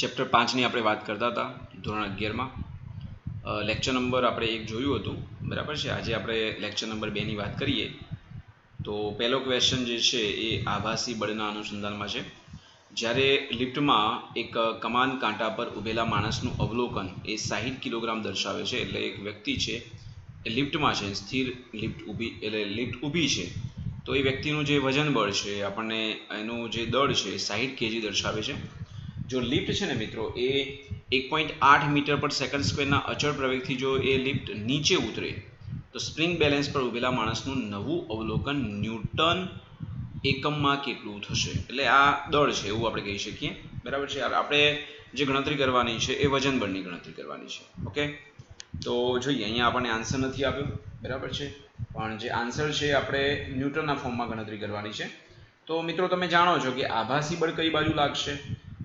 Chapter 5ની આપણે વાત કરતા હતા ધોરણ 11માં લેક્ચર નંબર આપણે 1 જોયું હતું બરાબર છે। આજે આપણે લેક્ચર નંબર 2ની વાત કરીએ તો પહેલો ક્વેશ્ચન જે છે એ આભાસી બળના અનુસંધાનમાં છે। જ્યારે લિફ્ટમાં એક કમાન કાંટા પર ઊભેલા માણસનું અવલોકન એ 60 કિલોગ્રામ દર્શાવે છે, એટલે એક વ્યક્તિ છે એ લિફ્ટમાં છે, સ્થિર લિફ્ટ ઊભી છે, તો એ વ્યક્તિનું જે વજન બળ છે આપણને એનું જે દળ છે 60 kg દર્શાવે છે। जो लिफ्ट है मित्रों ए 1.8 मीटर पर सेकंड स्क्वेરના અચળ પ્રવેગથી જો એ લિફ્ટ નીચે ઉતરે તો સ્પ્રિંગ બેલેન્સ પર ઊભેલા માણસનું નવું અવલોકન ન્યૂટન એકમમાં કેટલું થશે, એટલે આ દળ છે એવું આપણે કહી શકીએ બરાબર છે। આપણે જે ગણતરી કરવાની છે એ વજન બળની ગણતરી કરવાની છે। ઓકે, તો જોઈએ અહીંયા આપણને આન્સર નથી આપ્યો બરાબર છે, પણ જે આન્સર છે આપણે ન્યૂટનના ફોર્મમાં ગણતરી કરવાની છે। તો મિત્રો તમે જાણો છો કે આભાસી બળ કઈ બાજુ લાગશે,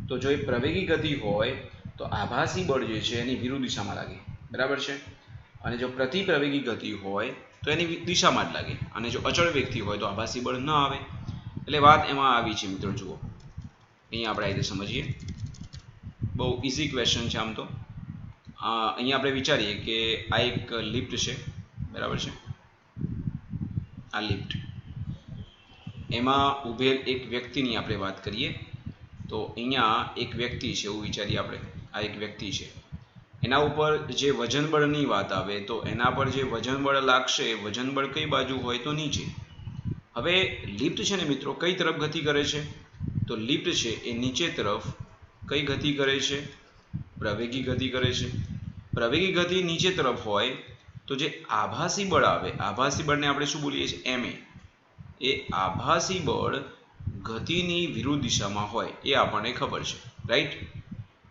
તો જો એ પ્રવેગી ગતિ હોય તો આભાસી બળ જે છે એની વિરુદ્ધ દિશામાં લાગે બરાબર છે, અને જો પ્રતિપ્રવેગી ગતિ હોય તો એની દિશામાં જ લાગે, અને જો અચળ વેગથી હોય તો આભાસી બળ ન આવે। એટલે વાત એમાં આવી છે મિત્રો, જુઓ અહીંયા આપણે આ રીતે સમજીએ, બહુ ઇઝી ક્વેશ્ચન છે આમ તો। અહીંયા આપણે વિચારીએ કે આ એક લિફ્ટ છે બરાબર છે, આ લિફ્ટ એમાં ઊભેલ એક વ્યક્તિની આપણે વાત કરીએ તો અહીંયા એક વ્યક્તિ છે એવું વિચારીએ આપણે, આ એક વ્યક્તિ છે, એના ઉપર જે વજન બળની વાત આવે તો એના પર જે વજન બળ લાગશે, વજન બળ કઈ બાજુ હોય તો નીચે। હવે લિફ્ટ છે ને મિત્રો કઈ તરફ ગતિ કરે છે, તો લિફ્ટ છે એ નીચે તરફ કઈ ગતિ કરે છે, પ્રવેગી ગતિ કરે છે। પ્રવેગી ગતિ નીચે તરફ હોય તો જે આભાસી બળ આવે, આભાસી બળને આપણે શું બોલીએ છીએ ma, એ આભાસી બળ ગતિની વિરુદ્ધ દિશામાં હોય એ આપણને ખબર છે, રાઈટ।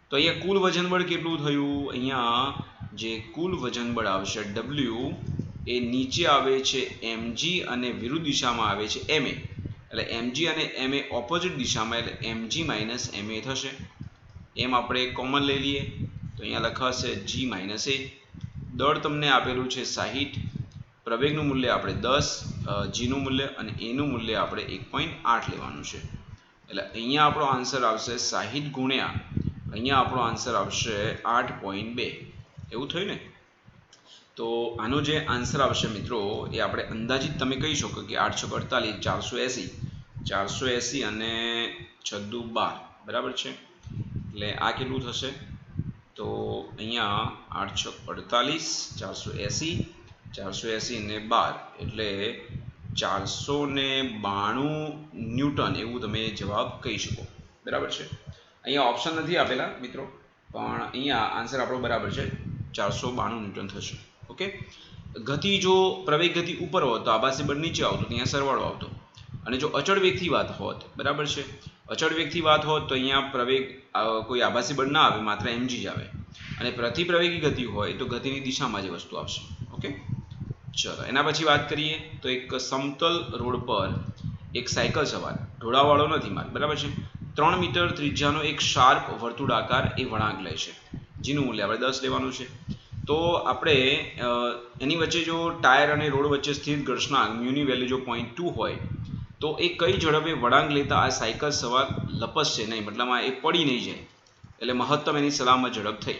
તો અહીંયા કુલ વજન બળ કેટલું થયું, અહીંયા જે કુલ વજન બળ આવશે w એ નીચે આવે છે mg અને વિરુદ્ધ દિશામાં આવે છે ma, એટલે mg અને ma ઓપોઝિટ દિશામાં, એટલે mg માઇનસ ma થશે। એમ આપણે કોમન લઈ લઈએ તો અહીંયા લખાશે g માઇનસ a। દળ તમને આપેલું છે 60, પ્રવેગનું મૂલ્ય આપણે 10, જીનું મૂલ્ય અને એનું મૂલ્ય આપણે 1.8 લેવાનું છે, એટલે અહીંયા આપણો આન્સર આવશે 60 ગુણ્યા અહીંયા આપણો આન્સર આવશે 8.2, એવું થયું ને। તો આનો જે આન્સર આવશે મિત્રો એ આપણે અંદાજિત તમે કહી શકો કે 8 × 48 480 અને 6 × 12 બરાબર છે, એટલે આ કેટલું થશે, તો અહીંયા 8 × 48 480 અને 12 એટલે 492 ન્યૂટન એવું તમે જવાબ કહી શકો બરાબર છે। અહીંયા ઓપ્શન નથી આપેલા મિત્રો, પણ અહીંયા આન્સર આપણો બરાબર છે, 492 ન્યૂટન થશે। ઓકે, ગતિ જો પ્રવેગ ગતિ ઉપર હોત તો આભાસી બળ નીચે આવતું, અહીંયા સરવાળો આવતો, અને જો અચળ વેગથી વાત હોત બરાબર છે, અચળ વેગથી વાત હોત તો અહીંયા પ્રવેગ કોઈ આભાસી બળ ના આવે, માત્ર mg જ આવે, અને પ્રતિપ્રવેગી ગતિ હોય તો ગતિની દિશામાં જ વસ્તુ આવશે। ઓકે, ચલો એના પછી વાત કરીએ તો એક સમતલ રોડ પર એક સાયકલ સવાર, ઢોળાવાળો નથી માર્ગ બરાબર છે, 3 મીટર ત્રિજ્યાનો એક શાર્પ વર્તુળાકાર એ વળાંક લે છે, જેનું મૂલ્ય આપણે 10 લેવાનું છે। તો આપણે એની વચ્ચે જો ટાયર અને રોડ વચ્ચે સ્થિત ઘર્ષણાંક મ્યુની વેલ્યુ જો 0.2 હોય તો એ કઈ ઝડપે વળાંક લેતા આ સાયકલ સવાર લપસશે નહીં, મતલબમાં એ પડી નહીં જાય, એટલે મહત્તમ એની સલામત ઝડપ થઈ।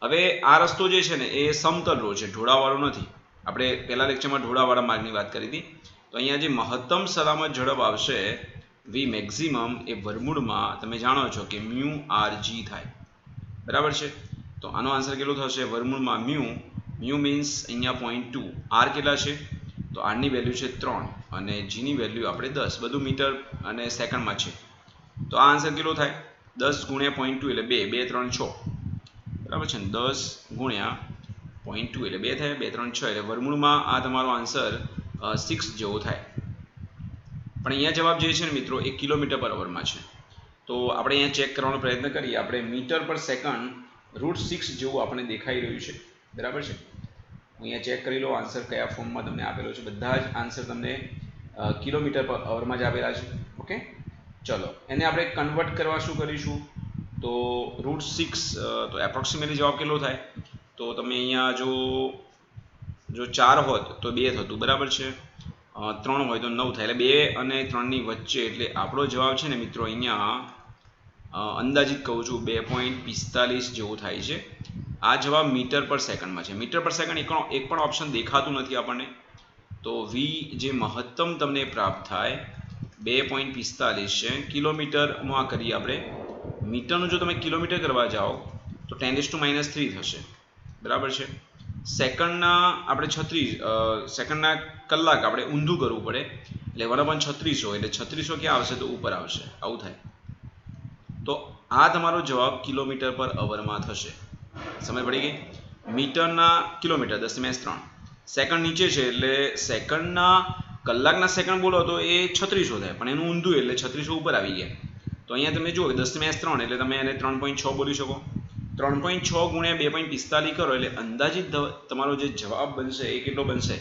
હવે આ રસ્તો જે છે ને એ સમતલ રોડ છે, ઢોળાવાળો નથી, આપણે પહેલા લેક્ચરમાં ઢોળાવાળા માર્ગની વાત કરી હતી, તો અહીંયા જે મહત્તમ સલામત ઝડપ આવશે v મેક્સિમમ એ વર્ગમૂળમાં તમે જાણો છો કે મ્યુ rg થાય બરાબર છે, તો આનો આન્સર કેટલો થશે, વર્ગમૂળમાં મ્યુ મીન્સ અહીંયા 0.2, r કેટલા છે તો r ની વેલ્યુ છે 3 અને g ની વેલ્યુ આપણે 10, બધું મીટર અને સેકન્ડમાં છે, તો આ આન્સર કેટલો થાય 10 ગુણ્યા 0.2 એટલે 2, 2 3 6 બરાબર છે, 10 ગુણ્યા 0.2 એટલે 2 થાય, 2 3 6 એટલે વર્ગમૂળમાં આ તમારો આન્સર 6 જેવો થાય। પણ અહીંયા જવાબ જે છે ને મિત્રો એ કિલોમીટર પર અવરમાં છે, તો આપણે અહીંયા ચેક કરવાનો પ્રયત્ન કરીએ, આપણે મીટર પર સેકન્ડ √6 જેવું આપણે દેખાઈ રહ્યું છે બરાબર છે। અહીંયા ચેક કરી લો આન્સર કયા ફોર્મમાં તમને આપેલો છે, બધા જ આન્સર તમને કિલોમીટર પર અવરમાં જ આપેલા છે। ઓકે, ચલો એને આપણે કન્વર્ટ કરવા શું કરીશું, તો √6 તો એપ્રોક્સિમેટલી જવાબ કેટલો થાય, તો તમે અહીંયા જો 4 હોત તો 2 થતું બરાબર છે, 3 હોય તો 9 થાય, એટલે 2 અને 3 ની વચ્ચે, એટલે આપણો જવાબ છે ને મિત્રો અહીંયા અંદાજિત કહું છું 2.45 જેવું થાય છે. આ જવાબ મીટર પર સેકન્ડમાં છે. મીટર પર સેકન્ડ એક પણ ઓપ્શન દેખાતું નથી આપણને. તો વી જે મહત્તમ તમને પ્રાપ્ત થાય 2.45 છે. કિલોમીટરમાં કરીએ આપણે. મીટરનું જો તમે કિલોમીટર કરવા જાઓ તો 10⁻³ થશે, બરાબર છે. સેકન્ડના આપણે 36 સેકન્ડના કલાક આપણે ઊંધું કરવું પડે, એટલે 1/3600, એટલે 3600 ક્યાં આવશે તો ઉપર આવશે, આવું થાય. તો આ તમારો જવાબ કિલોમીટર પર અવરમાં થશે. સમજ પડી ગઈ? મીટરના કિલોમીટર 10⁻³ સેકન્ડ નીચે છે એટલે સેકન્ડના કલાકના સેકન્ડ બોલો તો એ 3600 થાય, પણ એનું ઊંધું એટલે 3600 ઉપર આવી ગયા. તો અહીંયા તમે જુઓ 10⁻³ એટલે તમે એને 3.6 બોલી શકો. 3.6 ગુણ્યા 2.45 કરો એટલે અંદાજિત તમારો જે જવાબ બનશે એ કેટલો બનશે?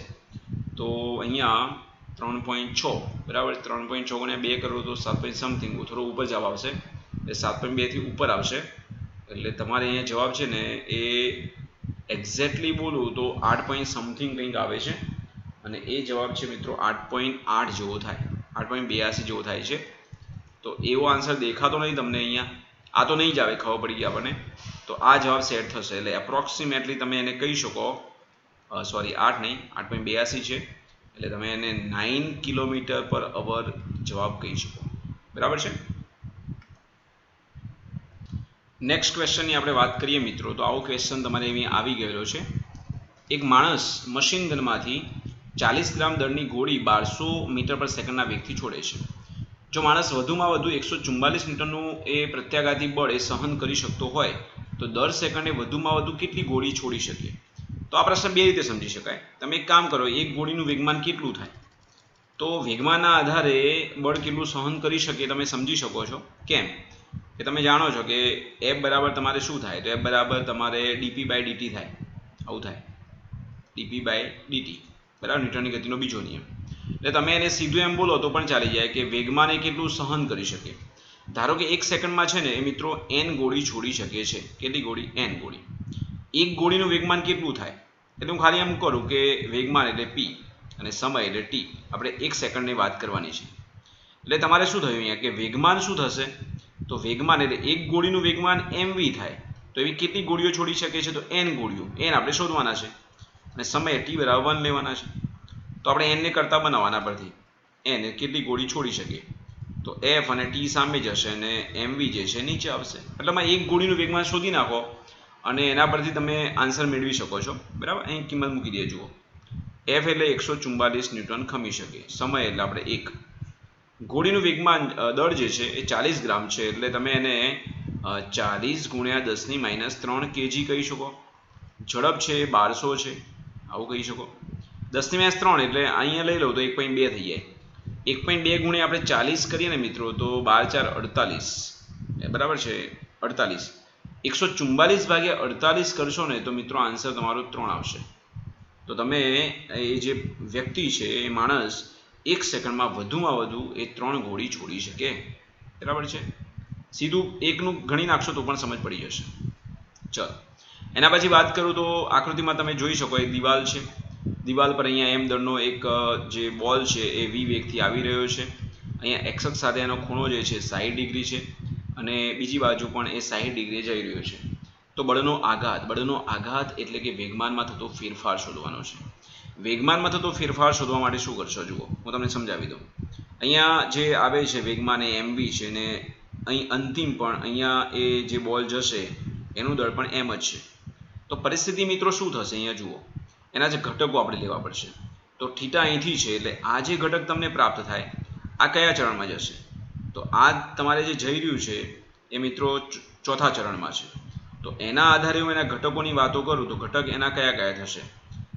તો અહીંયા 3.6 બરાબર, 3.6 ગુણ્યા 2 કરો તો 7 સમથિંગ, થોડો ઉપર જવાબ આવશે, એટલે 7.2 થી ઉપર આવશે. એટલે તમારે અહીંયા જવાબ છે ને એ એક્ઝેક્ટલી બોલું તો 8 સમથિંગ કંઈક આવે છે, અને એ જવાબ છે મિત્રો 8.8 જેવો થાય, 8.82 જેવો થાય છે. તો એવો આન્સર દેખાતો નહીં તમને અહીંયા, આ તો નહીં જ આવે, ખબર પડી ગઈ આપણને. તો આ જવાબ સેટ થશે, એટલે એપ્રોક્સિમેટલી તમે એને કહી શકો, સોરી 8 નહીં, 8.82 છે, એટલે તમે એને 9 કિલોમીટર પર અવર જવાબ કહી શકો, બરાબર છે. નેક્સ્ટ ક્વેશ્ચનની આપણે વાત કરીએ મિત્રો, તો આવો ક્વેશ્ચન તમારે અહીંયા આવી ગયેલો છે. એક માણસ મશીન ગનમાંથી 40 ગ્રામ દળની ગોળી 1200 મીટર પર સેકન્ડના વેગથી છોડે છે. જો માણસ વધુમાં વધુ 144 ન્યૂટનનું એ પ્રત્યાઘાતી બળ એ સહન કરી શકતો હોય તો દર સેકન્ડે વધુમાં વધુ કેટલી ગોળી છોડી શકે? તો આ પ્રશ્ન બે રીતે સમજી શકાય. તમે એક કામ કરો, એક ગોળીનું વેગમાન કેટલું થાય, તો વેગમાનના આધારે બળ કેટલું સહન કરી શકે તમે સમજી શકો છો. કેમ કે તમે જાણો છો કે F બરાબર તમારે શું થાય, તો F બરાબર તમારે dp/dt થાય, આવું થાય, dp/dt બરાબર, ન્યૂટનની ગતિનો બીજો નિયમ. એટલે તમે એને સીધું એમ બોલો તો પણ ચાલી જાય કે વેગમાન એ કેટલું સહન કરી શકે. ધારો કે 1 સેકન્ડમાં છે ને એ મિત્રો n ગોળી છોડી શકે છે. કેટલી ગોળી? n ગોળી. એક ગોળીનું વેગમાન કેટલું થાય, એટલે હું ખાલી એમ કરું કે વેગમાન એટલે p અને સમય એટલે t, આપણે 1 સેકન્ડની વાત કરવાની છે. એટલે તમારે શું થયું અહીંયા કે વેગમાન શું થશે, તો વેગમાન એટલે એક ગોળીનું વેગમાન mv થાય, તો એવી કેટલી ગોળીઓ છોડી શકે છે, તો n ગોળીઓ, n આપણે શોધવાના છે, અને સમય t બરાબર 1 લેવાના છે. તો આપણે n ને કરતા બનાવવાના પરથી, n કેટલી ગોળી છોડી શકે, તો f અને t સામે જશે અને mv જે છે નીચે આવશે. એટલે એક ગોળીનું વેગમાન શોધી નાખો અને એના પરથી તમે આન્સર મેળવી શકો છો, બરાબર. અહીં કિંમત મૂકી દે, જુઓ f એટલે 144 ન્યૂટન ખમી શકે, સમય એટલે આપણે 1, ગોળીનું વેગમાન દળ જે છે એ 40 ગ્રામ છે, એટલે તમે એને 40 ગુણ્યા 10⁻³ kg કહી શકો. ઝડપ છે એ 1200 છે, આવું કહી શકો. 10⁻³ એટલે અહીંયા લઈ લો તો 1.2 થઈ જાય. 1.2 ગુણ્યા આપણે 40 કરીએ ને મિત્રો તો 12×4 48, બરાબર છે, 48. 144/48 કરશો ને તો મિત્રો આન્સર તમારો 3 આવશે. તો તમે એ જે વ્યક્તિ છે એ માણસ 1 સેકન્ડમાં વધુમાં વધુ એ 3 ગોળી છોડી શકે, બરાબર છે. સીધું એકનું ગણી નાખશો તો પણ સમજ પડી જશે. ચલો એના પછી વાત કરું તો આકૃતિમાં તમે જોઈ શકો એક દિવાલ છે. દિવાલ પર અહીંયા m દળનો એક જે બોલ છે એ v વેગથી આવી રહ્યો છે. અહીંયા x અક્ષ સાથે એનો ખૂણો જે છે 60 ડિગ્રી છે, અને બીજી બાજુ પણ એ 60 ડિગ્રી જઈ રહ્યો છે. તો બળનો આઘાત એટલે કે વેગમાનમાં થતો ફેરફાર શોધવાનો છે. વેગમાનમાં થતો ફેરફાર શોધવા માટે શું કરશો, જુઓ હું તમને સમજાવી દઉં. અહીંયા જે આવે છે વેગમાન એ mv છે, ને અહીં અંતિમ પણ અહીંયા એ જે બોલ જશે એનું દળ પણ m જ છે. તો પરિસ્થિતિ મિત્રો શું થશે, અહીંયા જુઓ એના જે ઘટકો આપણે લેવા પડશે. તો થીટા અહીંથી છે, એટલે આ જે ઘટક તમને પ્રાપ્ત થાય આ કયા ચરણમાં જશે, તો આ તમારે જે જઈ રહ્યું છે એ મિત્રો ચોથા ચરણમાં છે. તો એના આધારે હું એના ઘટકોની વાતો કરું તો ઘટક એના કયા કયા થશે,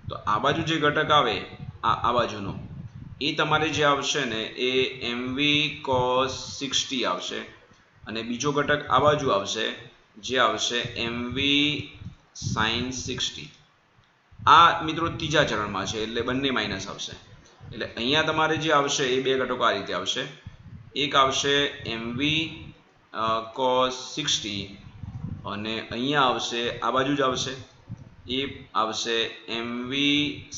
તો આ બાજુ જે ઘટક આવે આ બાજુનો એ તમારે જે આવશે ને એ mv cos 60 આવશે, અને બીજો ઘટક આ બાજુ આવશે જે આવશે mv sin 60. આ મિત્રો ત્રીજા ચરણમાં છે, એટલે બંને માઇનસ આવશે. એટલે અહીંયા તમારે જે આવશે એ બે ઘટકો આ રીતે આવશે. એક આવશે mv cos 60 અને અહીંયા આવશે આ બાજુ જ આવશે એ આવશે mv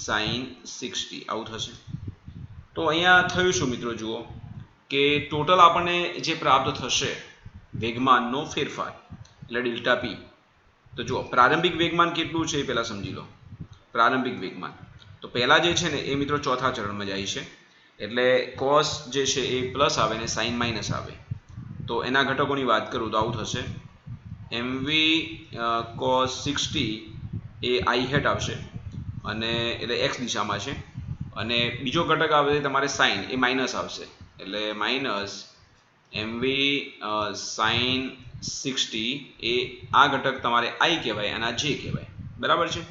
sin 60, આવું થશે. તો અહીંયા થયું શું મિત્રો, જુઓ કે ટોટલ આપણને જે પ્રાપ્ત થશે વેગમાનનો ફેરફાર એટલે ડેલ્ટા પી. તો જુઓ પ્રારંભિક વેગમાન કેટલું છે એ પહેલાં સમજી લો. પ્રારંભિક વેગમાન તો પહેલાં જે છે ને એ મિત્રો ચોથા ચરણમાં જાય છે, એટલે કોસ જે છે એ પ્લસ આવે ને સાઇન માઇનસ આવે. તો એના ઘટકોની વાત કરું તો આવું થશે, mv cos 60 એ i હેટ આવશે અને એટલે x દિશામાં છે, અને બીજો ઘટક આવે તમારે સાઇન એ માઇનસ આવશે એટલે માઇનસ mv sin 60 એ આ ઘટક તમારે i કહેવાય અને આ j કહેવાય. બરાબર છે.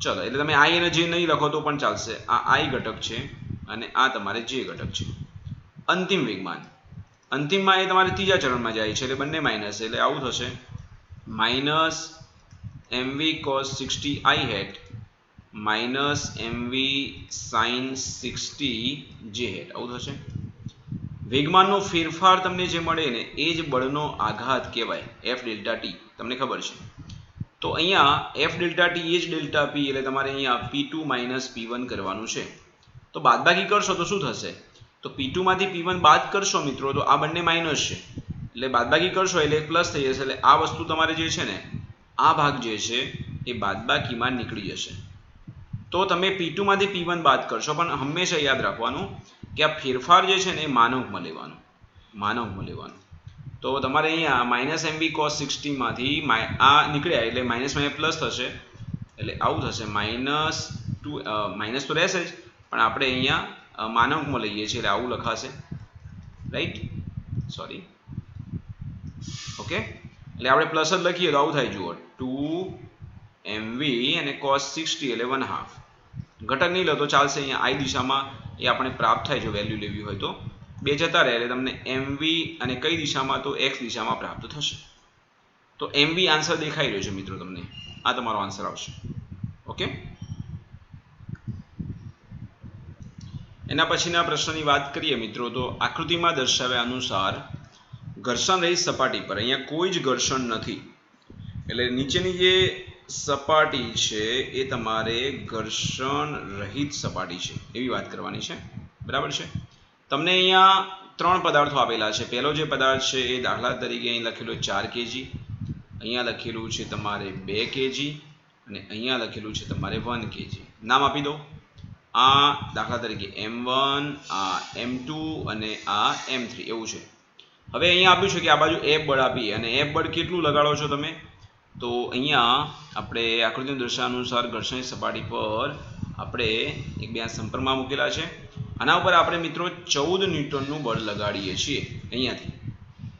ચલો એટલે તમે i અને j નહીં લખો તો પણ ચાલશે. આ i ઘટક છે અને આ તમારે j ઘટક છે. અંતિમ વેગમાન, અંતિમમાં એ તમારે ત્રીજા ચરણમાં જાય છે એટલે બંને માઇનસ, એટલે આવું થશે minus mv cos 60 i hat minus mv sin 60 j hat, આવું થશે. વેગમાનનો ફેરફાર તમને જે મળે ને એ જ બળનો આઘાત કહેવાય, એફ ડેલ્ટા ટી. તમને ખબર છે. તો અહીંયા એફ ડેલ્ટા ટી એ જ ડેલ્ટા પી, એટલે તમારે અહીંયા P2 માઇનસ P1 કરવાનું છે. તો બાદબાકી કરશો તો શું થશે? તો P2 માંથી P1 બાદ કરશો મિત્રો તો આ બંને માઇનસ છે, એટલે બાદબાકી કરશો એટલે પ્લસ થઈ જશે, એટલે આ વસ્તુ તમારે જે છે ને આ ભાગ જે છે એ બાદબાકીમાં નીકળી જશે. તો તમે P2 માંથી P1 બાદ કરશો, પણ હંમેશા યાદ રાખવાનું કે આ ફેરફાર જે છે ને એ માનવમાં લેવાનું, માનવમાં લેવાનું. તો તમારે અહીંયા માઇનસ mv cos 60 માંથી આ નીકળ્યા એટલે માઇનસ માં પ્લસ થશે, એટલે આવું થશે માઇનસ તો રહેશે જ, પણ આપણે અહીંયા માનવમાં લઈએ છીએ એટલે આવું લખાશે, રાઈટ, સોરી, ઓકે. એટલે આપણે પ્લસ જ લખીએ તો આવું થાય, જુઓ 2mv અને cos 60 એટલે 1/2. ઘટક નહીં લો તો ચાલશે, અહીંયા i દિશામાં એ આપણે પ્રાપ્ત થાય જો વેલ્યુ લેવી હોય તો. બે જતા રહે એટલે તમને mv અને કઈ દિશામાં તો x દિશામાં પ્રાપ્ત થશે. તો mv આન્સર દેખાઈ રહ્યો છે મિત્રો તમને, આ તમારો આન્સર આવશે. ઓકે. એના પછીના પ્રશ્નની વાત કરીએ મિત્રો તો આકૃતિમાં દર્શાવ્યા અનુસાર ઘર્ષણ રહિત સપાટી પર અહીંયા કોઈ જ ઘર્ષણ નથી, એટલે નીચેની જે સપાટી છે એ તમારે ઘર્ષણ રહિત સપાટી છે એવી વાત કરવાની છે. બરાબર છે. તમને અહીંયા 3 પદાર્થો આપેલા છે. પહેલો જે પદાર્થ છે એ દાખલા તરીકે અહીં લખેલું 4 kg, અહીંયા લખેલું છે તમારે 2 kg અને અહીંયા લખેલું છે તમારે 1 kg. નામ આપી દો. આ દાખલા તરીકે m1, આ m2 અને આ m3 એવું છે. હવે અહીંયા આપ્યું છે કે આ બાજુ F બળ આપી, અને F બળ કેટલું લગાડો છો તમે? તો અહીંયા આપણે આકૃતિમાં દર્શાવ્યા અનુસાર ઘર્ષણ સપાટી પર આપણે એકબીજાના સંપર્કમાં મૂકેલા છે. આના ઉપર આપણે મિત્રો 14 ન્યૂટનનું બળ લગાડીએ છીએ અહીંયાથી.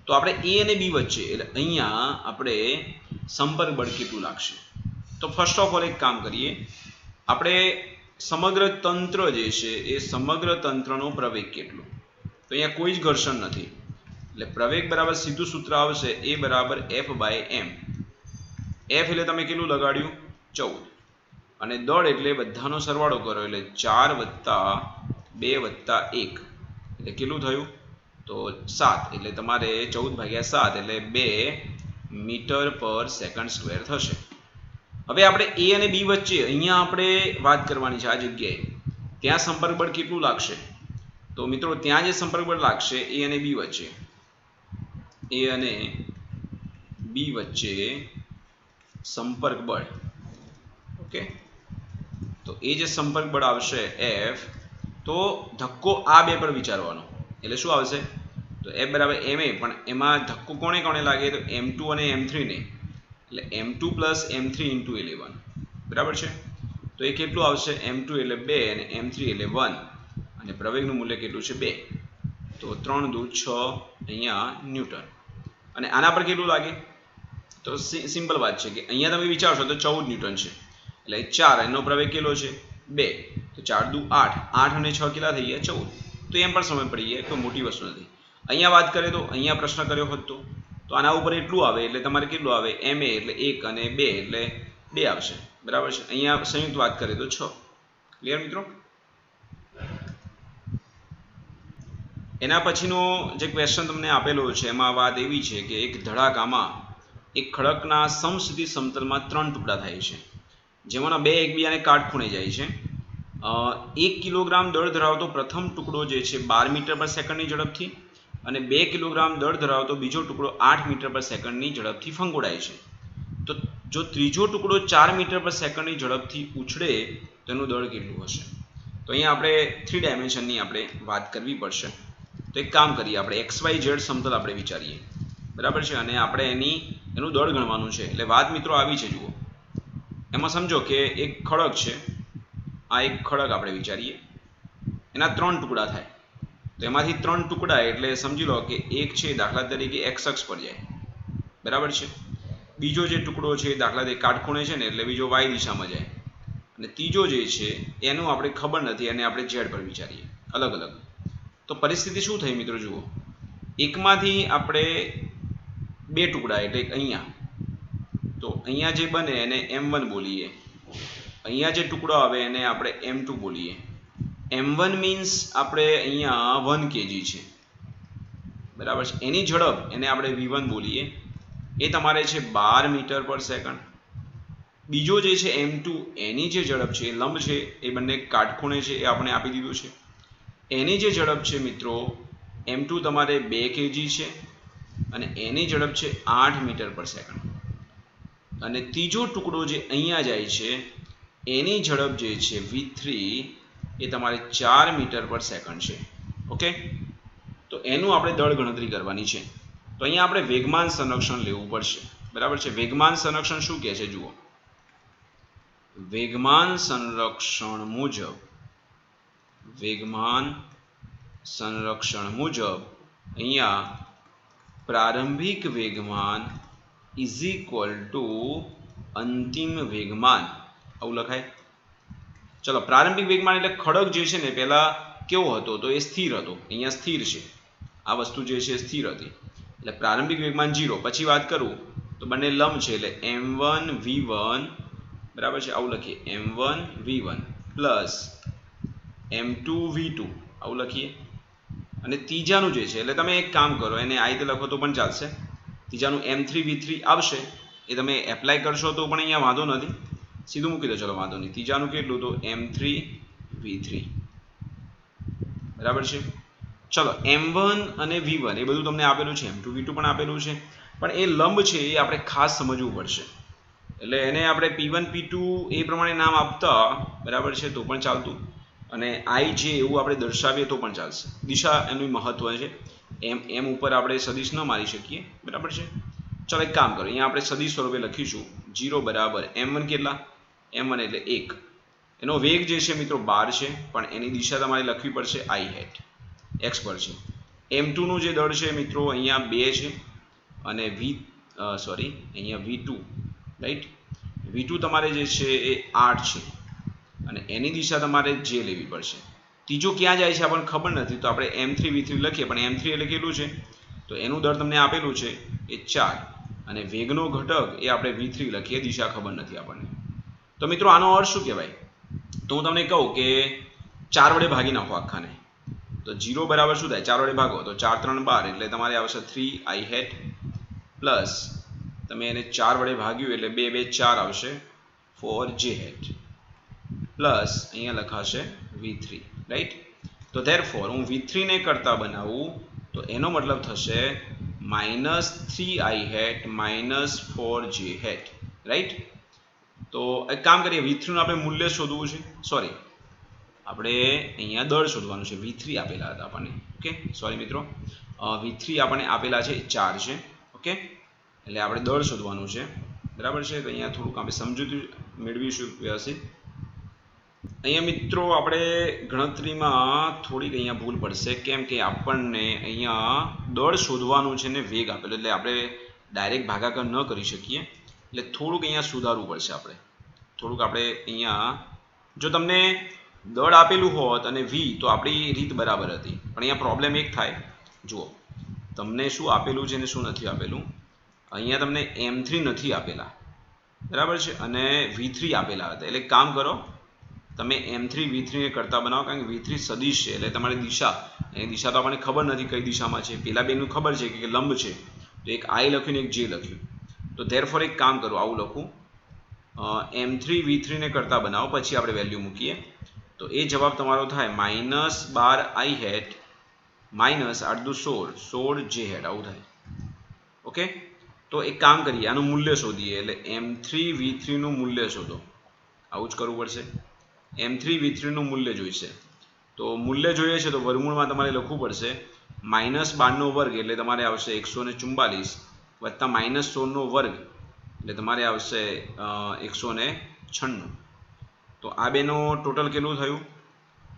તો આપણે A અને B વચ્ચે, એટલે અહીંયા આપણે સંપર્ક બળ કેટલું લાગશે? તો ફર્સ્ટ ઓફ ઓલ એક કામ કરીએ, આપણે સમગ્ર તંત્ર જે છે એ સમગ્ર તંત્રનો પ્રવેગ કેટલો? તો અહીંયા કોઈ જ ઘર્ષણ નથી, એટલે પ્રવેગ બરાબર સીધું સૂત્ર આવશે A બરાબર F/m. F એટલે તમે કેટલું લગાડ્યું? 14, અને દળ એટલે બધાનો સરવાળો કરો એટલે 4 + 2 + 1 એટલે કેટલું થયું? તો 7, એટલે તમારે 14/7 એટલે 2 મીટર/સેકન્ડ² થશે. હવે આપણે A અને B વચ્ચે અહીંયા આપણે વાત કરવાની છે આ જગ્યાએ, ત્યાં સંપર્ક બળ કેટલું લાગશે? તો મિત્રો ત્યાં જે સંપર્ક બળ લાગશે A અને B વચ્ચે, A અને B વચ્ચે સંપર્ક બળ, ઓકે. તો એ જે સંપર્ક બળ આવશે F, તો ધક્કો આ બે પર વિચારવાનો, એટલે શું આવશે? તો F બરાબર ma, પણ એમાં ધક્કો કોને કોને લાગે? તો m2 અને m3 ને, એટલે m2 + m3 × 11. બરાબર છે. તો એ કેટલું આવશે? m2 એટલે 2 અને m3 એટલે 1, અને પ્રવેગનું મૂલ્ય કેટલું છે? 2. તો 3 દુ 6 અહીંયા ન્યૂટન. અને આના પર કેટલું લાગે? તો સિમ્પલ વાત છે કે અહીંયા તમે વિચારશો તો 14 ન્યૂટન છે, એટલે 4, એનો પ્રવેગ કેટલો છે? 2. તો 4 દુ 8, 8 અને 6 કેટલા થઈ ગયા? 14. તો એમ પણ સમજ પડી જાય, કોઈ મોટી વસ્તુ નથી. અહીંયા વાત કરીએ તો અહીંયા પ્રશ્ન કર્યો હોત તો આના ઉપર એટલું આવે, એટલે તમારે કેટલું આવે? ma એટલે 1 અને 2 એટલે 2 આવશે. બરાબર છે. અહીંયા સંયુક્ત વાત કરીએ તો 6. ક્લિયર મિત્રો? એના પછીનો જે ક્વેશ્ચન તમને આપેલો છે એમાં વાત એવી છે કે એક ધડાકામાં એક ખડકના સમસ્થિતિ સમતલમાં 3 ટુકડા થાય છે, જેમાંના 2 એકબીજાને કાટખૂણે જાય છે. 1 કિલોગ્રામ દળ ધરાવતો પ્રથમ ટુકડો જે છે 12 મીટર/સેકન્ડની ઝડપથી અને 2 કિલોગ્રામ દળ ધરાવતો બીજો ટુકડો 8 મીટર પર સેકન્ડની ઝડપથી ફંગોળાય છે, તો જો ત્રીજો ટુકડો 4 મીટર પર સેકન્ડની ઝડપથી ઉછળે તો એનું દળ કેટલું હશે? તો અહીંયા આપણે 3 ડાયમેન્શનની આપણે વાત કરવી પડશે. તો એક કામ કરીએ, આપણે XYZ સમતલ આપણે વિચારીએ, બરાબર છે, અને આપણે એનું દળ ગણવાનું છે. એટલે વાત મિત્રો આવી છે, જુઓ એમાં સમજો કે એક ખડક છે, આ એક ખડક આપણે વિચારીએ, એના 3 ટુકડા થાય, તો એમાંથી 3 ટુકડા એટલે સમજી લો કે એક છે દાખલા તરીકે x અક્ષ પર જાય, બરાબર છે, બીજો જે ટુકડો છે દાખલા તરીકે કાટખૂણે છે ને એટલે બીજો y દિશામાં જાય, અને ત્રીજો જે છે એનું આપણે ખબર નથી, અને આપણે z પર વિચારીએ અલગ અલગ. તો પરિસ્થિતિ શું થઈ મિત્રો? જુઓ, એકમાંથી આપણે 2 ટુકડા એટલે અહીંયા, તો અહીંયા જે બને એને m1 બોલીએ, અહીંયા જે ટુકડો આવે એને આપણે m2 બોલીએ. m1 મીન્સ આપણે અહીંયા 1 kg છે, બરાબર છે, એની ઝડપ એને આપણે v1 બોલીએ, એ તમારે છે 12 મીટર પર સેકન્ડ. બીજો જે છે m2, એની જે ઝડપ છે, લંબ છે, એ બંને કાટખૂણે છે, એ આપણે આપી દીધું છે. એની જે ઝડપ છે મિત્રો m2 તમારે 2 kg છે, અને એની ઝડપ છે 8 મીટર પર સેકન્ડ. અને ત્રીજો ટુકડો જે અહીંયા જાય છે એની ઝડપ જે છે v3, એ તમારે 4 મીટર પર સેકન્ડ છે. ઓકે, તો એનું આપણે દળ ગણતરી કરવાની છે. તો અહીંયા આપણે વેગમાન સંરક્ષણ લેવું પડશે, બરાબર છે. વેગમાન સંરક્ષણ શું કહે છે? જુઓ, વેગમાન સંરક્ષણ મુજબ અહીંયા પ્રારંભિક વેગમાન ઇઝ ઇક્વલ ટુ અંતિમ વેગમાન, આવું લખાય. ચલો, પ્રારંભિક વેગમાન એટલે ખડક જે છે ને પહેલા કેવો હતો? તો એ સ્થિર હતો, અહીંયા સ્થિર છે, આ વસ્તુ જે છે સ્થિર હતી, એટલે પ્રારંભિક વેગમાન 0. પછી વાત કરું તો બંને લંબ છે એટલે m1 v1, બરાબર છે, આવું લખીએ, m1 v1 plus m2 v2, આવું લખીએ. અને ત્રીજાનું જે છે એટલે તમે એક કામ કરો, એને આ રીતે લખો તો પણ ચાલશે. ત્રીજાનું m3 v3 આવશે, એ તમે એપ્લાય કરશો તો પણ અહીંયા વાંધો નથી, સીધું મૂકી દો, ચલો વાંધો નહીં. ત્રીજાનું કેટલું? તો m3 v3, બરાબર છે. ચલો, m1 અને v1 એ બધું તમને આપેલું છે, m2 v2 પણ આપેલું છે, પણ એ લંબ છે એ આપણે ખાસ સમજવું પડશે. એટલે એને આપણે p1 p2 એ પ્રમાણે નામ આપતા, બરાબર છે, તો પણ ચાલતું, અને i જે એવું આપણે દર્શાવીએ તો પણ ચાલશે. દિશા એનું મહત્વ છે, એમ ઉપર આપણે સદિશ ન મારી શકીએ, બરાબર છે. ચાલો એક કામ કરો, અહીંયા આપણે સદિશ સ્વરૂપે લખીશું 0 બરાબર m1 કેટલા? m1 એટલે 1. એનો વેગ જે છે મિત્રો 12 છે, પણ એની દિશા તમારે લખવી પડશે i હેટ, x પર છે. m2 નું જે દળ છે મિત્રો અહીંયા 2 છે, અને અહીંયા v2, રાઈટ, v2 તમારે જે છે એ 8 છે, અને એની દિશા તમારે જે લેવી પડશે. ત્રીજો ક્યાં જાય છે આપણને ખબર નથી, તો આપણે m3 v3 લખીએ, પણ m3 એટલે કેટલું છે? તો એનું દળ તમને આપેલું છે એ 4, અને વેગનો ઘટક એ આપણે v3 લખીએ, દિશા ખબર નથી આપણને. તો મિત્રો આનો અર્થ શું કહેવાય? તો હું તમને કહું કે 4 વડે ભાગી નાખો આખાને, તો 0 બરાબર શું થાય? 4 વડે ભાગો તો 4 3 12, એટલે તમારે આવશે 3i હેટ, પ્લસ તમે એને 4 વડે ભાગ્યું એટલે 2 2 4 આવશે 4j હેટ, પ્લસ અહીંયા લખાશે v3, રાઈટ. તો ધેરફોર હું v3 ને કરતા બનાવું તો એનો મતલબ થશે -3i hat -4j hat, right. તો એક કામ કરીએ, v3 નું આપણે મૂલ્ય શોધવું છે, સોરી આપણે અહીંયા દળ શોધવાનું છે. v3 આપેલા હતા આપણને, ઓકે, સોરી મિત્રો, v3 આપણને આપેલા છે 4 છે, ઓકે, એટલે આપણે દળ શોધવાનું છે, બરાબર છે. તો અહીંયા થોડુંક આપણે સમજૂતી મેળવીશું વ્યવસ્થિત. અહીંયા મિત્રો આપણે ગણતરીમાં થોડીક અહીંયા ભૂલ પડશે, કેમ કે આપણને અહીંયા દળ શોધવાનું છે ને વેગ આપેલો, એટલે આપણે ડાયરેક્ટ ભાગાકાર ન કરી શકીએ, એટલે થોડુંક અહીંયા સુધારવું પડશે. આપણે અહીંયા જો તમને દળ આપેલું હોત અને v, તો આપણી રીત બરાબર હતી, પણ અહીંયા પ્રોબ્લેમ એક થાય, જુઓ તમને શું આપેલું છે ને શું નથી આપેલું. અહીંયા તમને m3 નથી આપેલા, બરાબર છે, અને v3 આપેલા હતા. એટલે કામ કરો, તમે m3 v3 ને કરતા બનાવો, કારણ કે v3 સદિશ છે, એટલે તમારી એની દિશા તો આપણને ખબર નથી કઈ દિશામાં છે. પેલા બેનું ખબર છે કે લંબ છે, તો એક i લખ્યું ને એક j લખ્યું, તો ધેરફોર એક કામ કરું, આવું લખું, m3 v3 ને કરતા બનાવો, પછી આપણે વેલ્યુ મૂકીએ, તો એ જવાબ તમારો થાય -12i હેટ માઇનસ 8 દુ 16 16 જે હેડ આવું થાય. ઓકે, તો એક કામ કરીએ, આનું મૂલ્ય શોધીએ. એટલે M3V3 નું મૂલ્ય શોધો. આવું જ કરવું પડશે. M3V3 નું મૂલ્ય જોઈશે. તો મૂલ્ય જોઈએ છે તો વર્ગમૂળમાં તમારે લખવું પડશે -12 નો વર્ગ એટલે તમારે આવશે 144 વત્તા -16 નો વર્ગ એટલે તમારે આવશે 196. તો આ બેનો ટોટલ કેટલું થયું?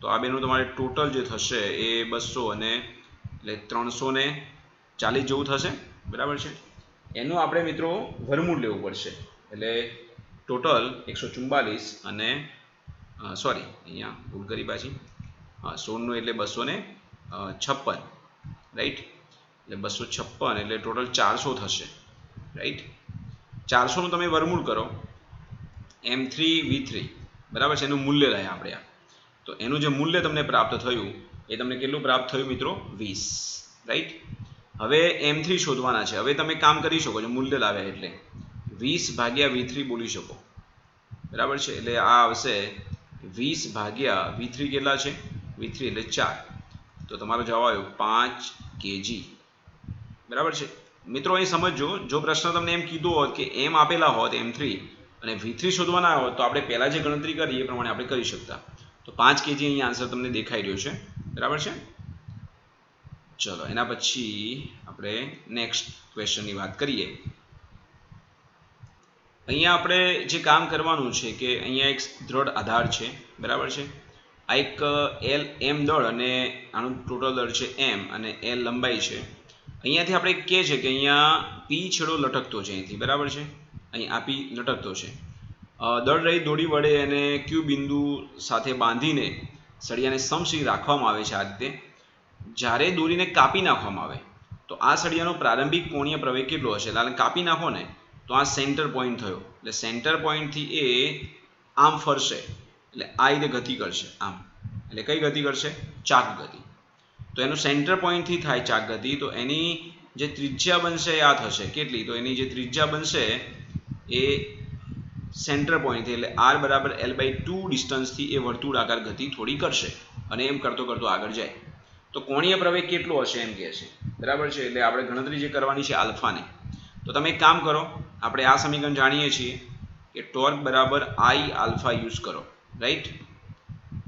તો આ બેનું તમારે ટોટલ જે થશે એ 200 અને એટલે 340 જેવું થશે. બરાબર છે. એનું આપણે મિત્રો વર્ગમૂળ લેવું પડશે. એટલે ટોટલ 144 અને સોરી અહીંયા ભૂલ કરી પાછી. 16 નું એટલે 256, રાઈટ. એટલે 256 એટલે ટોટલ 400 થશે, રાઈટ. 400 નું તમે વર્ગમૂળ કરો M3V3, બરાબર છે. એનું મૂલ્ય લઈએ આપણે આ. તો એનું જે મૂલ્ય તમને પ્રાપ્ત થયું એ તમને કેટલું પ્રાપ્ત થયું મિત્રો? 20, રાઈટ. હવે M3 શોધવાના છે. હવે તમે કામ કરી શકો છો, મૂલ્ય લાવ્યા એટલે 20 ભાગ્યા V3 બોલી શકો. બરાબર છે. એટલે આ આવશે 20 ભાગ્યા V3 કેટલા છે? V3 એટલે 4. તો તમારો જવાબ આવ્યો 5 kg. બરાબર છે મિત્રો. અહીં સમજો, જો પ્રશ્ન તમને એમ કીધો હોત કે M આપેલા હોત M3 અને V3 શોધવાના હોત તો આપણે પહેલા જે ગણતરી કરી એ પ્રમાણે આપણે કરી શકતા. તો 5 kg અહીંયા આન્સર તમને દેખાઈ રહ્યો છે. બરાબર છે. ચલો એના પછી આપણે નેક્સ્ટ ક્વેશ્ચનની વાત કરીએ. અહીંયા આપણે જે કામ કરવાનું છે કે અહીંયા એક દ્રઢ આધાર છે. બરાબર છે. આ એક M દળ અને આનું ટોટલ દળ છે M અને L લંબાઈ છે. અહીંયાથી આપણે કહે છે કે અહીંયા P છેડો લટકતો છે અહીંથી. બરાબર છે. અહીં આ P લટકતો છે. દળ રહી દોરી વડે અને Q બિંદુ સાથે બાંધીને સળિયાને સમશીલ રાખવામાં આવે છે. આ રીતે જ્યારે દોરીને કાપી નાખવામાં આવે તો આ સળિયાનો પ્રારંભિક કોણીય પ્રવેગ કેટલો હશે? એટલે કાપી નાખો ને તો આ સેન્ટર પોઈન્ટ થયો. એટલે સેન્ટર પોઈન્ટથી એ આમ ફરશે એટલે આ રીતે ગતિ કરશે આમ. એટલે કઈ ગતિ કરશે? ચાક ગતિ. તો એનું સેન્ટર પોઈન્ટથી થાય ચાક ગતિ. તો એની જે ત્રિજ્યા બનશે આ થશે કેટલી? તો એની જે ત્રિજ્યા બનશે એ સેન્ટર પોઈન્ટથી એટલે r બરાબર L/2 ડિસ્ટન્સથી એ વર્તુળાકાર ગતિ થોડી કરશે અને એમ કરતો કરતો આગળ જાય. તો કોણીય પ્રવેગ કેટલો હશે એમ કહે છે. બરાબર છે. એટલે આપણે ગણતરી જે કરવાની છે આલ્ફાને. તો તમે એક કામ કરો, આપણે આ સમીકરણ જાણીએ છીએ કે ટોર્ક બરાબર I આલ્ફા યુઝ કરો, રાઈટ.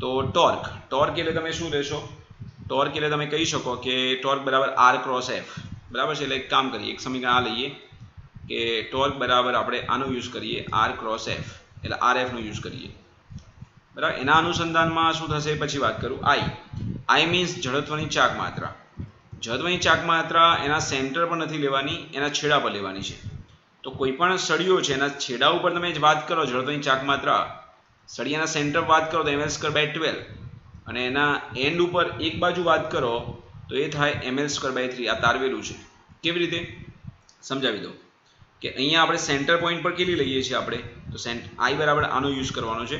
તો ટોર્ક એટલે તમે શું લેશો? ટોર્ક એટલે તમે કહી શકો કે ટોર્ક બરાબર R ક્રોસ F. બરાબર છે. એટલે એક કામ કરીએ, એક સમીકરણ આ લઈએ કે ટોર્ક બરાબર આપણે આનો યુઝ કરીએ R ક્રોસ F એટલે RF નો યુઝ કરીએ. બરાબર. એના અનુસંધાનમાં શું થશે પછી વાત કરું. I મીન્સ જડત્વની ચાક માત્રા. જડત્વની ચાક માત્રા એના સેન્ટર પર નથી લેવાની, એના છેડા પર લેવાની છે. તો કોઈ પણ સળિયો છે એના છેડા ઉપર તમે વાત કરો જડત્વની ચાક માત્રા, સળિયાના સેન્ટર પર વાત કરો તો ml²/12 અને એના એન્ડ ઉપર એક બાજુ વાત કરો તો એ થાય ml²/3. આ તારવેલું છે. કેવી રીતે સમજાવી દઉં કે અહીંયા આપણે સેન્ટર પોઈન્ટ પર કેટલી લઈએ છીએ આપણે? તો I બરાબર આનો યુઝ કરવાનો છે.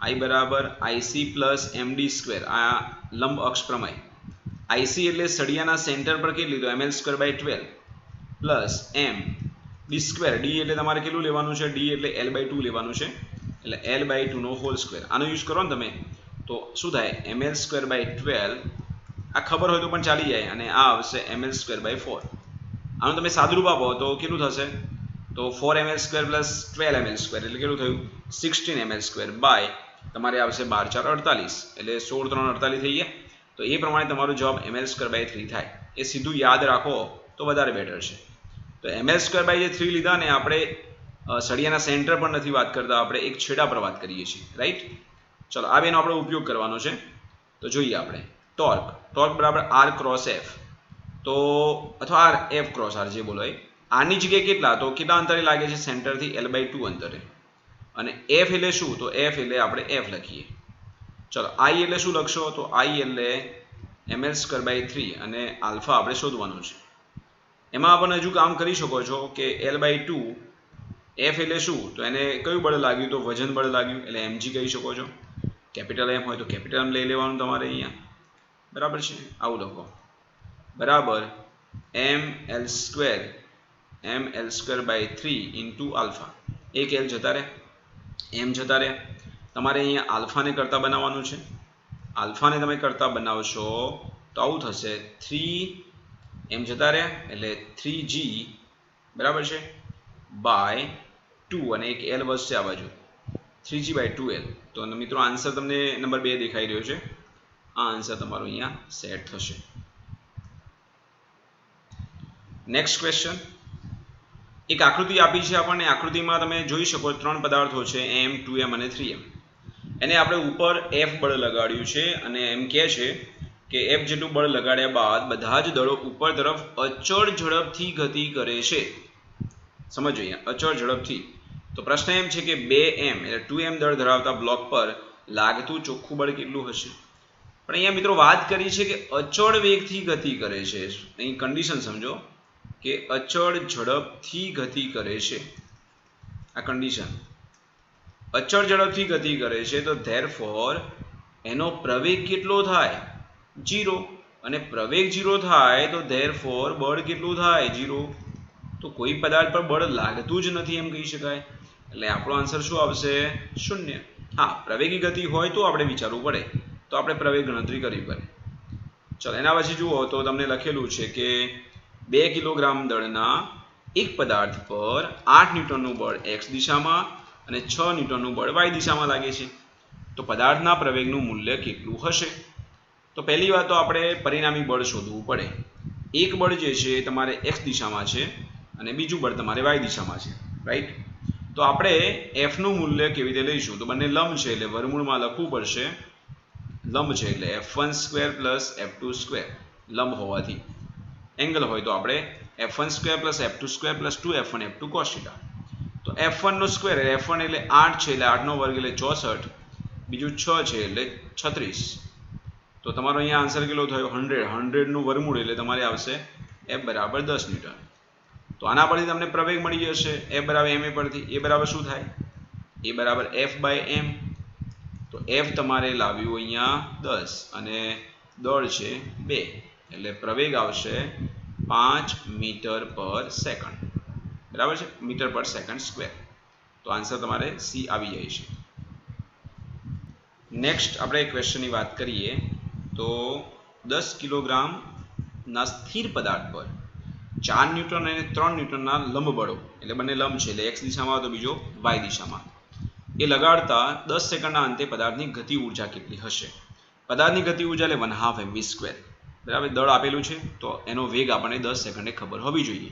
I બરાબર IC + MD². આ લંબ અક્ષ પ્રમેય. IC એટલે સળિયાના સેન્ટર પર કેટલી? તો ml²/12 પ્લસ MD². D એટલે તમારે કેટલું લેવાનું છે? D એટલે L/2 લેવાનું છે. એટલે L/2 નો હોલ સ્ક્વેર. આનો યુઝ કરો ને તમે તો શું થાય? ml²/12. આ ખબર હોય તો પણ ચાલી જાય અને આ આવશે ml²/4. આનું તમે સાદુરૂપ આપો તો કેટલું થશે? તો 4ml² + 12ml² એટલે કેટલું થયું? 16ml² બાય તમારે આવશે 12 × 4 = 48 એટલે 16 × 3 = 48 થઈ ગયા. તો એ પ્રમાણે તમારો જવાબ ml²/3 થાય. એ સીધું યાદ રાખો તો વધારે બેટર છે. તો ml²/3 લીધા ને આપણે સળિયાના સેન્ટર પર નથી વાત કરતા, આપણે એક છેડા પર વાત કરીએ છીએ, રાઈટ. ચલો આ બેનો આપણે ઉપયોગ કરવાનો છે. તો જોઈએ આપણે ટોર્ક બરાબર R ક્રોસ F તો અથવા F ક્રોસ R જે બોલો એ. આની જગ્યાએ કેટલા? તો કેટલા અંતરે લાગે છે? સેન્ટરથી L/2 અંતરે. અને F એટલે શું? તો F એટલે આપણે F લખીએ. ચલો I એટલે શું લખશો? તો I એટલે ml²/3 અને આલ્ફા આપણે શોધવાનું છે. એમાં આપણે હજુ કામ કરી શકો છો કે L/2 F એટલે શું? તો એને કયું બળ લાગ્યું? તો વજન બળ લાગ્યું એટલે mg કહી શકો છો. કેપિટલ M હોય તો કેપિટલ M લઈ લેવાનું તમારે અહીંયા. બરાબર છે. આવું લખો બરાબર ml²/3 * આલ્ફા. એક L જતા રહે, M જતા રહે. તમારે અહીંયા આલ્ફાને કરતા બનાવવાનું છે. આલ્ફાને તમે કરતા બનાવશો તો આવું થશે 3 એમ જતા રહ્યા એટલે 3g બરાબર છે બાય 2 અને એક l વધશે આ બાજુ 3g બાય 2l. તો મિત્રો આન્સર તમને નંબર 2 દેખાઈ રહ્યો છે. આ આન્સર તમારો અહીંયા સેટ થશે. નેક્સ્ટ ક્વેશ્ચન, એક આકૃતિ આપી છે આપણને. આકૃતિમાં તમે જોઈ શકો 3 પદાર્થો છે m 2m અને 3m. એને આપણે ઉપર f બળ લગાડ્યું છે અને એમ કહે છે કે f જેટલું બળ લગાડ્યા બાદ બધા જ દળો ઉપર તરફ અચળ ઝડપથી ગતિ કરે છે. સમજો અહીંયા અચળ ઝડપથી. તો પ્રશ્ન એમ છે કે 2m એટલે 2m દળ ધરાવતા બ્લોક પર લાગતું ચોખ્ખું બળ કેટલું હશે? પણ અહીંયા મિત્રો વાત કરી છે કે અચળ વેગથી ગતિ કરે છે. અહીં કન્ડિશન સમજો કે અચળ ઝડપથી ગતિ કરે છે. આ કન્ડિશન અચળ ઝડપથી ગતિ કરે છે તો ધેરફોર એનો પ્રવેગ કેટલો થાય? 0. અને પ્રવેગ 0 થાય તો ધેરફોર બળ કેટલું થાય? 0. તો કોઈ પદાર્થ પર બળ લાગતું જ નથી એમ કહી શકાય. એટલે આપણો આન્સર શું આવશે? 0. હા, પ્રવેગી ગતિ હોય તો આપણે વિચારવું પડે, તો આપણે પ્રવેગ ગણતરી કરવી પડે. ચલો એના પછી જુઓ તો તમને લખેલું છે કે 2 કિલોગ્રામ દળના એક પદાર્થ પર 8 ન્યૂટનનું બળ x દિશામાં અને 6 ન્યૂટનનું બળ y દિશામાં લાગે છે. તો પદાર્થના પ્રવેગનું મૂલ્ય કેટલું હશે? તો પહેલી વાત તો આપણે પરિણામી બળ શોધવું પડે. એક બળ જે છે એ તમારે x દિશામાં છે અને બીજું બળ તમારે y દિશામાં છે, રાઈટ? તો આપણે f નું મૂલ્ય કેવી રીતે લઈશું? તો બંને લંબ છે એટલે વર્ગમૂળમાં લખવું પડશે. લંબ છે એટલે f1² + f2². લંબ હોવાથી એંગલ હોય તો આપણે f1² + f2² + 2f1 f2 cos θ. તો f1 નો સ્ક્વેર એટલે f1 એટલે 8 છે એટલે 8 નો વર્ગ એટલે 64, બીજું 6 છે એટલે 36. તો તમારો અહીંયા આન્સર કેટલો થયો? 100. 100 નું વર્ગમૂળ એટલે તમારે આવશે f બરાબર 10 ન્યૂટન. તો આના પરથી તમને પ્રવેગ મળી જશે f બરાબર ma પરથી. a બરાબર શું થાય? a બરાબર f/m. તો f તમારે લાવ્યું અહીંયા 10 અને દળ છે 2 એટલે પ્રવેગ આવશે 5 મીટર/સેકન્ડ. બરાબર છે? મીટર/સેકન્ડ². તો આન્સર તમારે સી આવી જાય છે. નેક્સ્ટ આપણે ક્વેશ્ચનની વાત કરીએ તો 10 કિલોગ્રામના સ્થિર પદાર્થ પર 4 ન્યૂટન અને 3 ન્યૂટનના લંબ બળો એટલે બંને લંબ છે એટલે x દિશામાં તો બીજો y દિશામાં એ લગાડતા 10 સેકન્ડના અંતે પદાર્થની ગતિ ઊર્જા કેટલી હશે? પદાર્થની ગતિ ઊર્જા એટલે 1/2 mv². બરાબર? દળ આપેલું છે તો એનો વેગ આપણને 10 સેકન્ડે ખબર હોવી જોઈએ.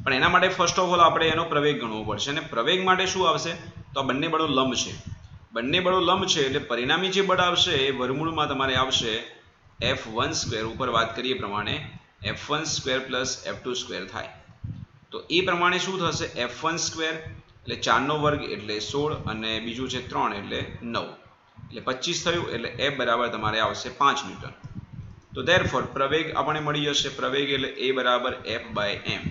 પણ એના માટે ફર્સ્ટ ઓફ ઓલ આપણે એનો પ્રવેગ ગણવો પડશે અને પ્રવેગ માટે શું આવશે? તો આ બંને બળો લંબ છે. બંને બળો લંબ છે એટલે પરિણામી જે બળ આવશે એ વર્ગમૂળમાં તમારે આવશે f1² ઉપર વાત કરીએ પ્રમાણે f1² + f2² થાય. તો એ પ્રમાણે શું થશે? f1² એટલે 4 નો વર્ગ એટલે 16 અને બીજું છે 3 એટલે 9 એટલે 25 થયું એટલે f બરાબર તમારે આવશે 5 ન્યૂટન. તો ધેરફોર પ્રવેગ આપણને મળી જશે. પ્રવેગ એટલે a બરાબર f/m.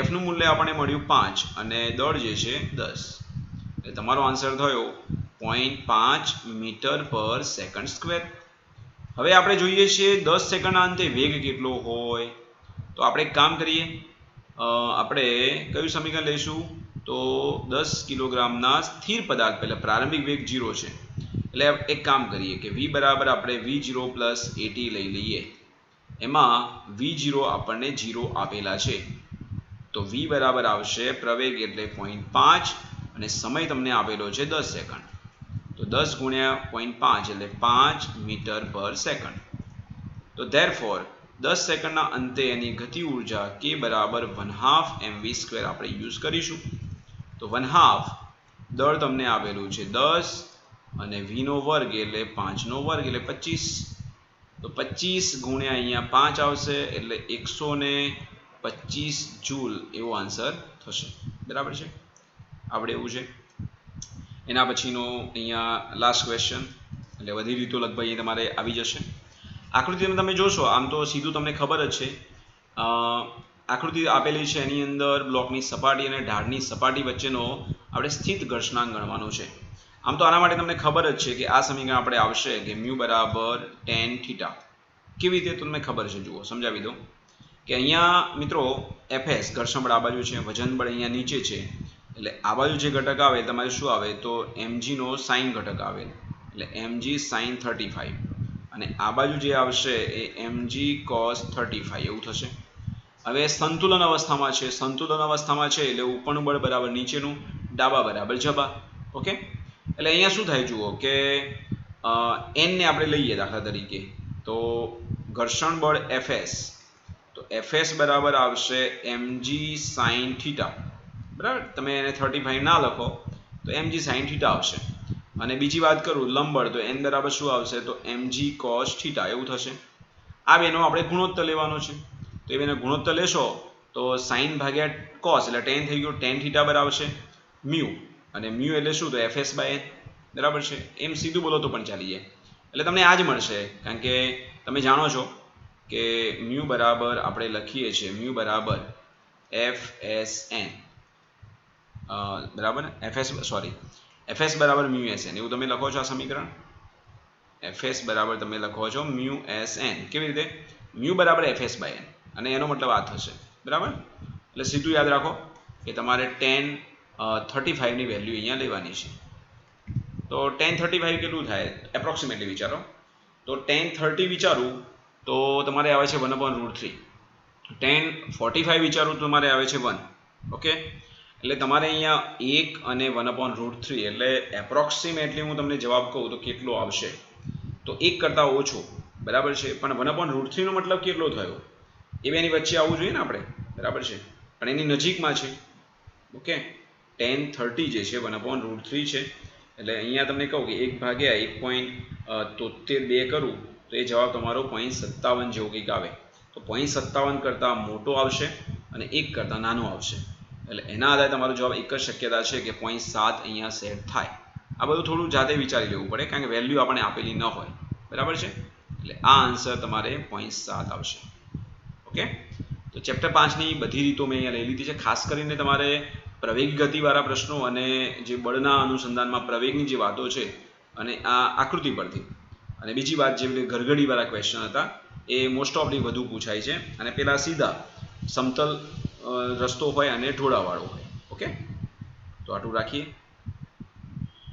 f નું મૂલ્ય આપણને મળ્યું 5 અને દળ જે છે 10 એટલે તમારો આન્સર થયો 0.5 મીટર/સેકન્ડ². હવે આપણે જોઈએ છીએ 10 સેકન્ડના અંતે વેગ કેટલો હોય? તો આપણે એક કામ કરીએ, આપણે કયું સમીકરણ લઈશું? તો 10 કિલોગ્રામના સ્થિર પદાર્થ પહેલા પ્રારંભિક વેગ 0 છે એટલે એક કામ કરીએ કે v બરાબર આપણે v0 + at લઈ લઈએ. એમાં v0 આપણને 0 આપેલા છે તો v બરાબર આવશે પ્રવેગ એટલે 0.5 અને સમય તમને આપેલો છે 10 સેકન્ડ. તો 10 × 0.5 એટલે 5 મીટર/સેકન્ડ. તો ધેરફોર 10 સેકન્ડના અંતે એની ગતિ ઊર્જા k બરાબર 1/2 mv² આપણે યુઝ કરીશું. તો 1/2 દળ તમને આપેલું છે 10 અને v નો વર્ગ એટલે 5 નો વર્ગ એટલે 25. તો 25 ગુણ્યા અહીંયા 5 આવશે એટલે 125 જૂલ એવો આન્સર થશે. બરાબર છે? આપણે એવું છે. એના પછીનો અહીંયા લાસ્ટ ક્વેશ્ચન એટલે બધી રીતો લગભગ અહીં તમારે આવી જશે. આકૃતિમાં તમે જોશો આમ તો સીધું તમને ખબર જ છે. આકૃતિ આપેલી છે એની અંદર બ્લોકની સપાટી અને ઢાળની સપાટી વચ્ચેનો આપણે સ્થિત ઘર્ષણાંક ગણવાનો છે. આમ તો આના માટે તમને ખબર જ છે કે આ સમીકરણ આપણે આવશે કે μ બરાબર tan θ. કેવી રીતે તમને ખબર છે? જુઓ સમજાવી દો કે અહીંયા મિત્રો fs ઘર્ષણ બળ આ બાજુ છે, વજન બળ અહીંયા નીચે છે એટલે આ બાજુ જે ઘટક આવે તમારે શું આવે? તો mg નો સાઇન ઘટક આવે એટલે mg sin 35 અને આ બાજુ જે આવશે એ mg cos 35 એવું થશે. હવે સંતુલન અવસ્થામાં છે, સંતુલન અવસ્થામાં છે એટલે ઉપરનું બળ બરાબર નીચેનું, ડાબા બરાબર જબા. ઓકે, એટલે અહીંયા શું થાય જુઓ કે n ને આપણે લઈએ દાખલા તરીકે, તો ઘર્ષણ બળ Fs, તો Fs બરાબર આવશે mg sin થીટા. બરાબર, તમે એને 35 ના લખો તો mg sin થીટા આવશે. અને બીજી વાત કરું લંબ બળ, તો n બરાબર શું આવશે, તો mg cos થીટા એવું થશે. આ બેનો આપણે ગુણોત્તર લેવાનો છે, તો એ બેનો ગુણોત્તર લેશો તો sin ભાગ્યા cos એટલે tan થઈ ગયું, tan થીટા બરાબર છે મ્યુ, અને મ્યુ એટલે શું, તો Fs બાય n. બરાબર છે, એમ સીધું બોલો તો પણ ચાલી જાય. એટલે તમને આ જ મળશે, કારણ કે તમે જાણો છો કે મ્યુ બરાબર આપણે લખીએ છીએ મ્યુ બરાબર Fsn, બરાબર ને, Fs બરાબર મ્યુ Sn એવું તમે લખો છો આ સમીકરણ. Fs બરાબર તમે લખો છો મ્યુ Sn. કેવી રીતે, મ્યુ બરાબર Fs બાય n, અને એનો મતલબ આ થશે. બરાબર, એટલે સીધું યાદ રાખો કે તમારે tan 35 ની વેલ્યુ અહીંયા લેવાની છે. તો tan 35 કેટલું થાય એપ્રોક્સિમેટલી વિચારો, તો tan 30 વિચારું તો તમારે આવે છે 1/√3, tan 45 વિચારું તો તમારે આવે છે 1. ઓકે, એટલે તમારે અહીંયા 1 અને 1/√3 એટલે એપ્રોક્સિમેટલી હું તમને જવાબ કહું તો કેટલો આવશે, તો 1 કરતાં ઓછો. બરાબર છે, પણ 1/√3 નો મતલબ કેટલો થયો, એ બેની વચ્ચે આવવું જોઈએ ને આપણે. બરાબર છે, પણ એની નજીકમાં છે. ઓકે, tan 30 જે છે 1/√3 છે, એટલે અહીંયા તમને કહું કે 1 ભાગ્યા 1.72 કરું તો એ જવાબ તમારો 0.57 જેવો કંઈક આવે. તો 0.57 કરતાં મોટો આવશે અને 1 કરતાં નાનો આવશે. એટલે એના આધારે તમારો જવાબ એક જ શક્યતા છે કે 0.7 અહીંયા સેટ થાય. આ બધું થોડું જાતે વિચારી લેવું પડે, કારણ કે વેલ્યુ આપણે આપેલી ન હોય. બરાબર છે, એટલે આ આન્સર તમારે 0.7 આવશે. ઓકે, તો ચેપ્ટર 5ની બધી રીતો મેં અહીંયા લઈ લીધી છે. ખાસ કરીને તમારે પ્રવેગ ગતિવાળા પ્રશ્નો અને જે બળના અનુસંધાનમાં પ્રવેગની જે વાતો છે અને આ આકૃતિ પરથી, અને બીજી વાત જેવી કે ઘરઘડીવાળા ક્વેશ્ચન હતા એ મોસ્ટ ઓફલી વધુ પૂછાય છે, અને પેલા સીધા સમતલ રસ્તો હોય અને ઢોળાવાળો હોય. ઓકે, તો આટલું રાખીએ.